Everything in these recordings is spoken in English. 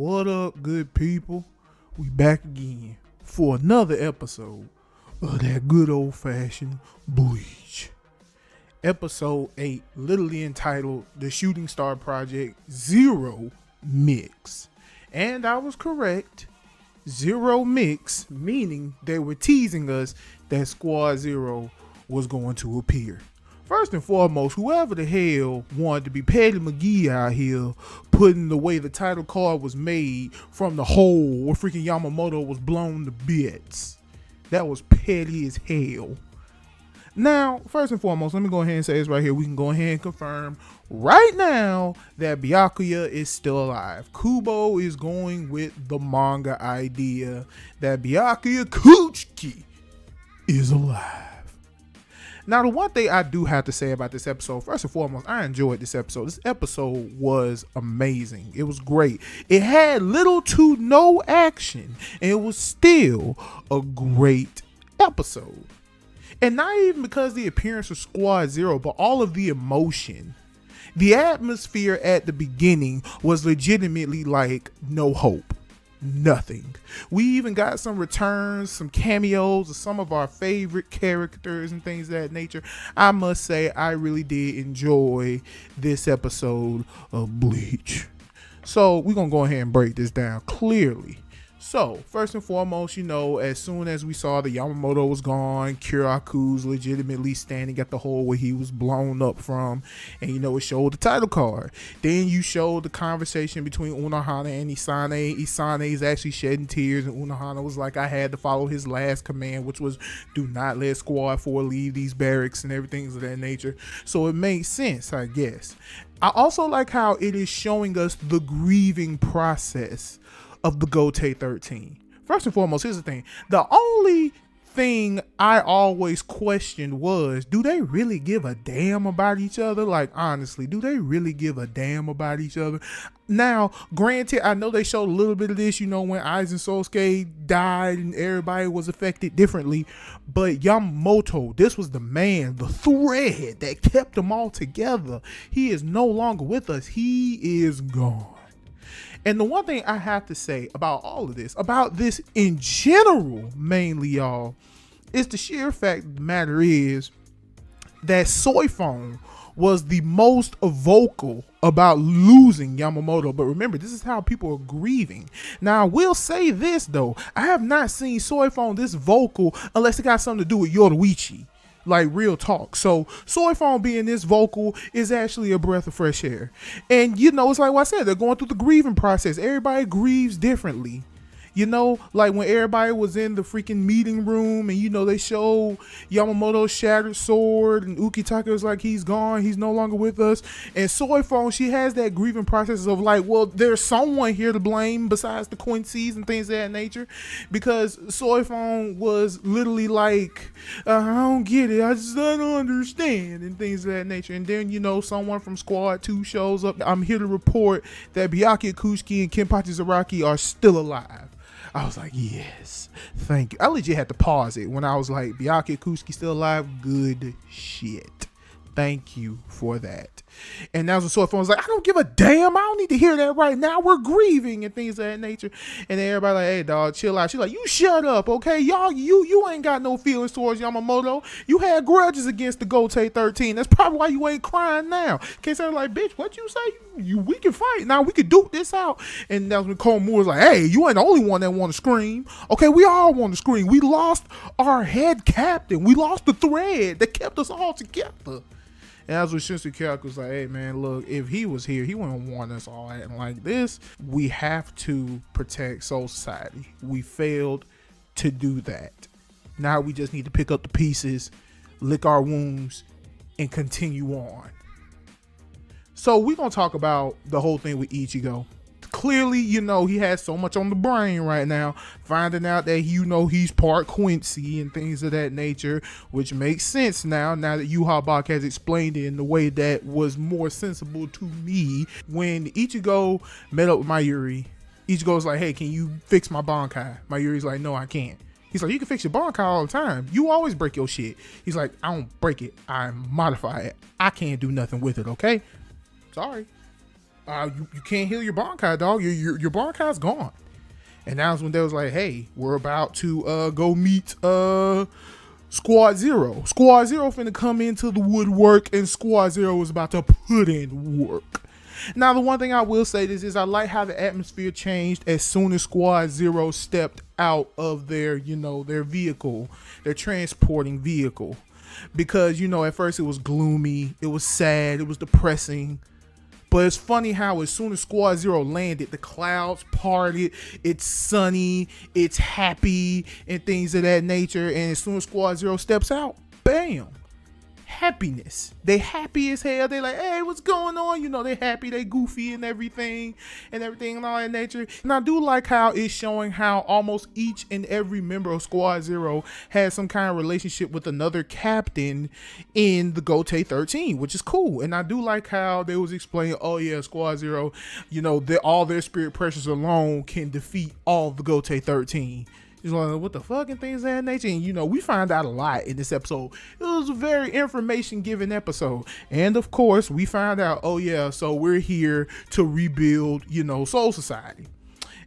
What up, good people? We back again for another episode of that good old-fashioned Bleach. Episode 8, literally entitled The Shooting Star Project Zero Mix. And I was correct. Zero Mix, meaning they were teasing us that Squad Zero was going to appear. First and foremost, whoever the hell wanted to be Petty McGee out here putting the way the title card was made from the hole where freaking Yamamoto was blown to bits. That was petty as hell. Now, first and foremost, let me go ahead and say this right here. We can go ahead and confirm right now that Byakuya is still alive. Kubo is going with the manga idea that Byakuya Kuchiki is alive. Now, the one thing I do have to say about this episode, first and foremost, I enjoyed this episode. This episode was amazing. It was great. It had little to no action, and it was still a great episode. And not even because of the appearance of Squad Zero, but all of the emotion. The atmosphere at the beginning was legitimately like no hope. Nothing. We even got some returns, some cameos of some of our favorite characters and things of that nature. I must say, I really did enjoy this episode of Bleach. So we're going to go ahead and break this down clearly. So, first and foremost, as soon as we saw that Yamamoto was gone, Kiraku's legitimately standing at the hole where he was blown up from, and it showed the title card. Then you showed the conversation between Unohana and Isane. Isane is actually shedding tears, and Unohana was like, I had to follow his last command, which was do not let Squad 4 leave these barracks and everything of that nature. So it made sense, I guess. I also like how it is showing us the grieving process of the Gotei 13. First and foremost, here's the thing. The only thing I always questioned was, do they really give a damn about each other? Like, honestly, do they really give a damn about each other? Now, granted, I know they showed a little bit of this, when Aizen Sosuke died and everybody was affected differently, but Yamamoto, this was the man, the thread that kept them all together. He is no longer with us. He is gone. And the one thing I have to say about all of this, about this in general, mainly, y'all, is the sheer fact of the matter is that Soifon was the most vocal about losing Yamamoto. But remember, this is how people are grieving. Now, I will say this, though. I have not seen Soifon this vocal unless it got something to do with Yoruichi. Like, real talk. So Soifon being this vocal is actually a breath of fresh air. And it's like what I said, they're going through the grieving process. Everybody grieves differently. Like when everybody was in the freaking meeting room and they showed Yamamoto's shattered sword and Ukitake was like, he's gone, he's no longer with us. And Soifon, she has that grieving process of like, well, there's someone here to blame besides the Quincy's and things of that nature, because Soifon was literally like, I don't get it, I just don't understand, and things of that nature. And then someone from Squad 2 shows up. I'm here to report that Byakuya Kuchiki and Kenpachi Zaraki are still alive. I was like, yes, thank you. I legit had to pause it when I was like, Byakuya Kuchiki still alive? Good shit. Thank you for that. And that was when Soifon was like, I don't give a damn. I don't need to hear that right now. We're grieving and things of that nature. And then everybody like, hey, dog, chill out. She's like, you shut up, okay? Y'all, you ain't got no feelings towards Yamamoto. You had grudges against the Gotei 13. That's probably why you ain't crying now. Can't say like, bitch, what you say? We can fight. Now we can duke this out. And that was when Komura was like, hey, you ain't the only one that want to scream. Okay, we all want to scream. We lost our head captain. We lost the thread that kept us all together. And that's when Shinsuke Kyaku was like, hey, man, look, if he was here, he wouldn't want us all acting like this. We have to protect Soul Society. We failed to do that. Now we just need to pick up the pieces, lick our wounds, and continue on. So we're going to talk about the whole thing with Ichigo. Clearly, he has so much on the brain right now, finding out that, he's part Quincy and things of that nature, which makes sense now that Juha Bach has explained it in the way that was more sensible to me. When Ichigo met up with Mayuri, Ichigo's like, hey, can you fix my Bankai? Mayuri's like, no, I can't. He's like, you can fix your Bankai all the time. You always break your shit. He's like, I don't break it. I modify it. I can't do nothing with it, okay? Sorry. you can't heal your Bankai, dog. Your Bankai's gone. And that's when they was like, hey, we're about to go meet Squad Zero. Squad Zero finna come into the woodwork, and Squad Zero was about to put in work. Now, the one thing I will say is I like how the atmosphere changed as soon as Squad Zero stepped out of their vehicle, their transporting vehicle. Because, at first it was gloomy, it was sad, it was depressing. But it's funny how as soon as Squad Zero landed, the clouds parted, it's sunny, it's happy, and things of that nature. And as soon as Squad Zero steps out, bam, happiness. They happy as hell. They like, hey, what's going on? They happy, they goofy and everything and all that nature. And I do like how it's showing how almost each and every member of Squad Zero has some kind of relationship with another captain in the Gotei 13, which is cool. And I do like how they was explaining, oh yeah, Squad Zero, all their spirit pressures alone can defeat all the Gotei 13. He's like, what the fuck and things of that nature. And, we find out a lot in this episode. It was a very information-giving episode. And, of course, we found out, oh, yeah, so we're here to rebuild, Soul Society.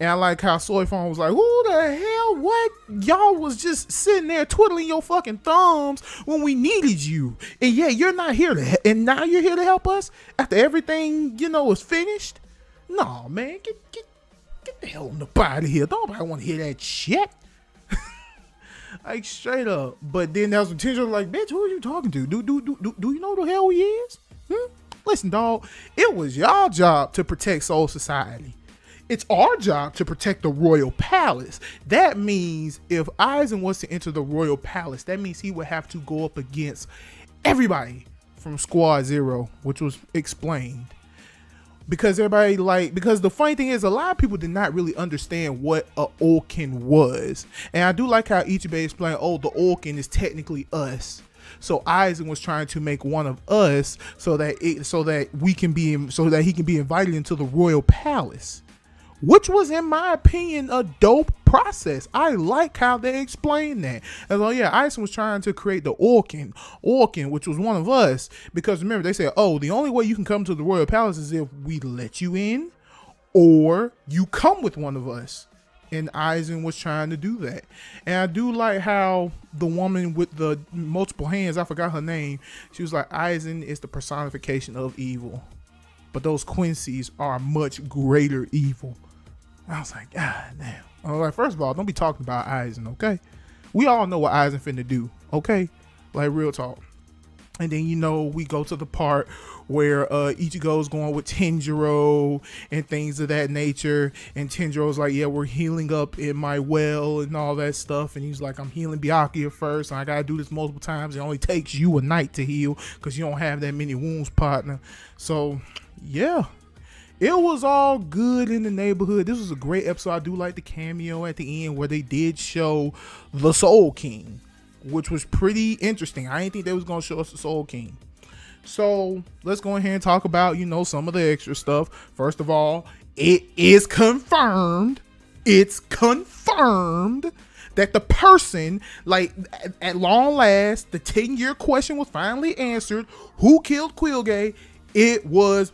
And I like how Soifon was like, who the hell, what? Y'all was just sitting there twiddling your fucking thumbs when we needed you. And, yeah, you're not here and now you're here to help us after everything, is finished? No, man, get the hell on the out of here. Nobody want to hear that shit. Like, straight up. But then there was some tension like, bitch, who are you talking to? Do you know who the hell he is? Listen, dog, it was y'all job to protect Soul Society. It's our job to protect the Royal Palace. That means if Aizen was to enter the Royal Palace, that means he would have to go up against everybody from Squad Zero, which was explained. Because the funny thing is, a lot of people did not really understand what a Ulkin was. And I do like how Ichigo explained, oh, the Ulkin is technically us. So Aizen was trying to make one of us so that he can be invited into the Royal Palace. Which was, in my opinion, a dope process. I like how they explained that. And so, yeah, Aizen was trying to create the Ulkin, which was one of us. Because remember, they said, oh, the only way you can come to the Royal Palace is if we let you in or you come with one of us. And Aizen was trying to do that. And I do like how the woman with the multiple hands, I forgot her name, she was like, Aizen is the personification of evil. But those Quincy's are much greater evil. I was like, God damn. I was like, first of all, don't be talking about Aizen, okay? We all know what Aizen finna do, okay? Like, real talk. And then, we go to the part where Ichigo's going with Tenjiro and things of that nature. And Tenjiro's like, yeah, we're healing up in my well and all that stuff. And he's like, I'm healing Byakuya first. And I got to do this multiple times. It only takes you a night to heal because you don't have that many wounds, partner. So, yeah. It was all good in the neighborhood. This was a great episode. I do like the cameo at the end where they did show the Soul King, which was pretty interesting. I didn't think they was going to show us the Soul King. So let's go ahead and talk about, some of the extra stuff. First of all, it is confirmed. It's confirmed that the person, like, at long last, the 10-year question was finally answered. Who killed Quilgay? It was,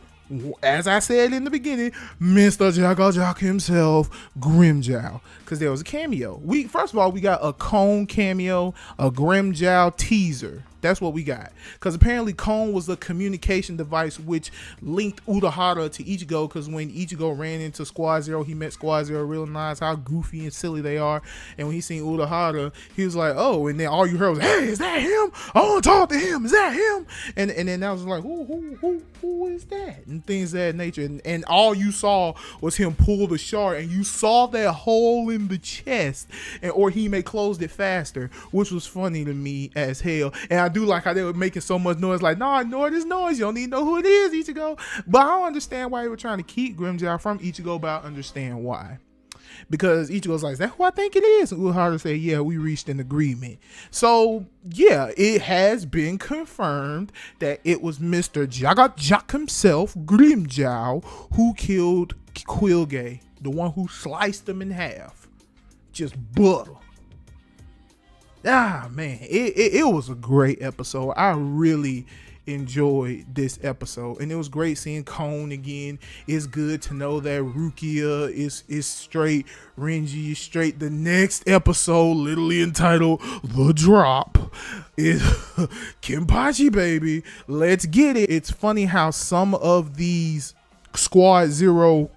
as I said in the beginning, Mr. Jack himself, Grimjow. Because there was a cameo. First of all, we got a Cone cameo, a Grimjow teaser. That's what we got. Because apparently Cone was a communication device which linked Urahara to Ichigo. Because when Ichigo ran into Squad Zero, he met Squad Zero, realized how goofy and silly they are. And when he seen Urahara, he was like, oh. And then all you heard was, hey, is that him? I want to talk to him. Is that him? And then I was like, who is that? And things of that nature. And all you saw was him pull the shard. And you saw that hole in the chest. Or he may closed it faster, which was funny to me as hell. And I do like how they were making so much noise, like, no, ignore this noise. You don't need to know who it is, Ichigo. But I don't understand why they were trying to keep Grimjow from Ichigo, but I understand why. Because Ichigo's like, is that who I think it is? And Urahara said, yeah, we reached an agreement. So, yeah, it has been confirmed that it was Mr. Jack himself, Grimjow, who killed Quilgay, the one who sliced him in half. Just butter. Ah, man, it was a great episode. I really enjoyed this episode, and it was great seeing Cone again. It's good to know that Rukia is straight, Renji is straight. The next episode, literally entitled The Drop, is Kenpachi, baby. Let's get it. It's funny how some of these Squad Zero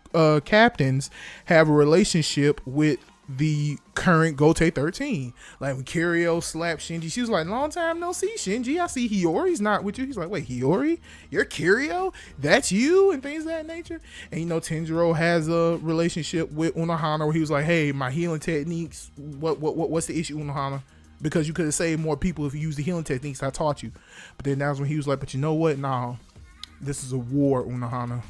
captains have a relationship with the current Gotei 13. Like when Kirio slapped Shinji, she was like, long time no see, Shinji. I see Hiyori's not with you. He's like, wait, Hiyori? You're Kirio? That's you? And things of that nature. And you know, Tenjiro has a relationship with Unohana where he was like, hey, my healing techniques, what's the issue, Unohana? Because you could have saved more people if you used the healing techniques I taught you. But then that's when he was like, but you know what? Nah, this is a war, Unohana.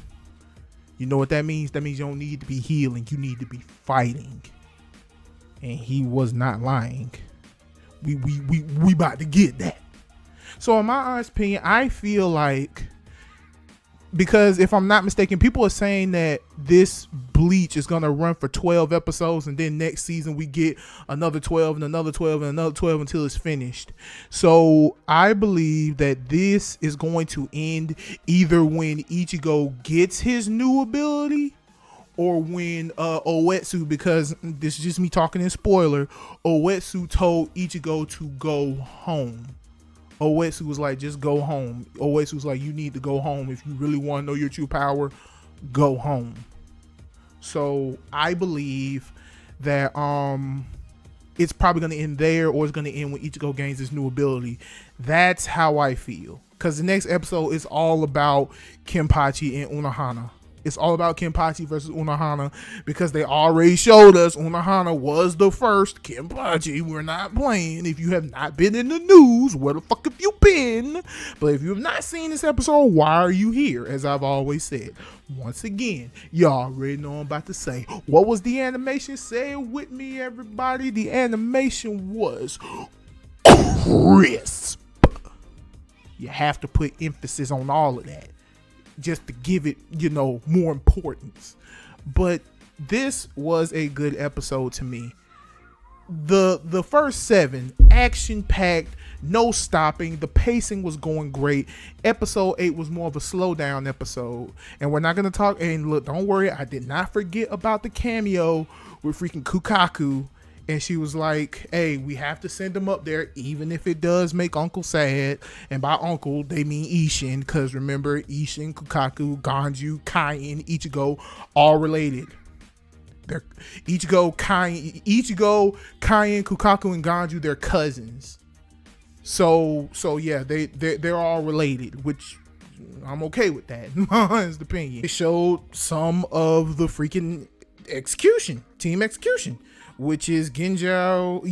You know what that means? That means you don't need to be healing. You need to be fighting. And he was not lying. We about to get that. So in my honest opinion, I feel like, because if I'm not mistaken, people are saying that this Bleach is gonna run for 12 episodes, and then next season we get another 12 and another 12 and another 12 until it's finished. So I believe that this is going to end either when Ichigo gets his new ability, or when Oetsu, because this is just me talking in spoiler, Oetsu told Ichigo to go home. Oetsu was like, just go home. Oetsu was like, you need to go home. If you really want to know your true power, go home. So I believe that it's probably going to end there, or it's going to end when Ichigo gains his new ability. That's how I feel. Because the next episode is all about Kenpachi and Unohana. It's all about Kenpachi versus Unohana, because they already showed us Unohana was the first Kenpachi. We're not playing. If you have not been in the news, where the fuck have you been? But if you have not seen this episode, why are you here? As I've always said, once again, y'all already know I'm about to say. What was the animation? Say it with me, everybody. The animation was crisp. You have to put emphasis on all of that, just to give it, you know, more importance. But this was a good episode to me. The first 7, action-packed, no stopping. The pacing was going great. Episode 8 was more of a slow down episode. And we're not going to talk, and look, don't worry, I did not forget about the cameo with freaking Kukaku. And she was like, hey, we have to send him up there, even if it does make Uncle sad. And by Uncle, they mean Ishin, because remember, Ishin, Kukaku, Ganju, Kaien, Ichigo, all related. They're Ichigo, Kaien, Kukaku, and Ganju, they're cousins. So yeah, they're all related, which I'm okay with that, in my honest opinion. It showed some of the freaking team execution, which is Grimjow,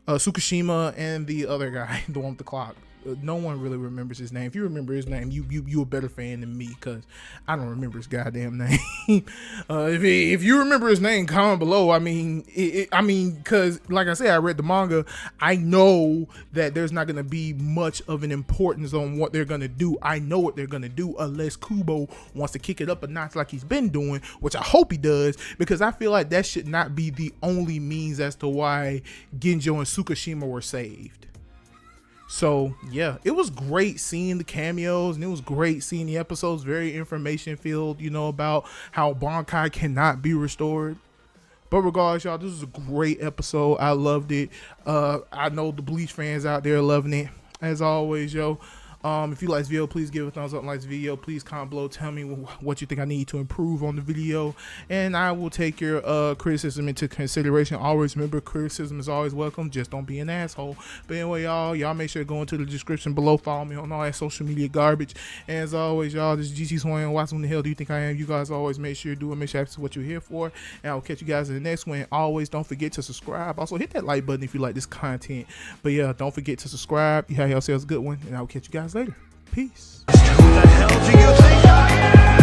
Tsukishima, and the other guy, the one with the clock. No one really remembers his name. If you remember his name, you a better fan than me, because I don't remember his goddamn name. If you remember his name, comment below. I mean, because like I said, I read the manga. I know that there's not gonna be much of an importance on what they're gonna do. I know what they're gonna do, unless Kubo wants to kick it up a notch like he's been doing, which I hope he does, because I feel like that should not be the only means as to why Grimjow and Tsukishima were saved. So yeah, it was great seeing the cameos, and it was great seeing the episodes, very information filled, you know, about how Bankai cannot be restored. But regardless, y'all, this was a great episode. I loved it. I know the Bleach fans out there loving it. As always, yo, if you like this video, please give a thumbs up. Like this video, please comment below, tell me what you think I need to improve on the video, and I will take your criticism into consideration. Always remember, criticism is always welcome, just don't be an asshole. But anyway, y'all make sure to go into the description below, follow me on all that social media garbage. And as always, y'all, this is GTisTheName. Watch, who the hell do you think I am? You guys always make sure you do it, make sure that's what you're here for, and I will catch you guys in the next one. Always don't forget to subscribe. Also hit that like button if you like this content. But yeah, don't forget to subscribe. You have yourselves a good one, and I will catch you guys later. Peace. Who the hell do you think I am?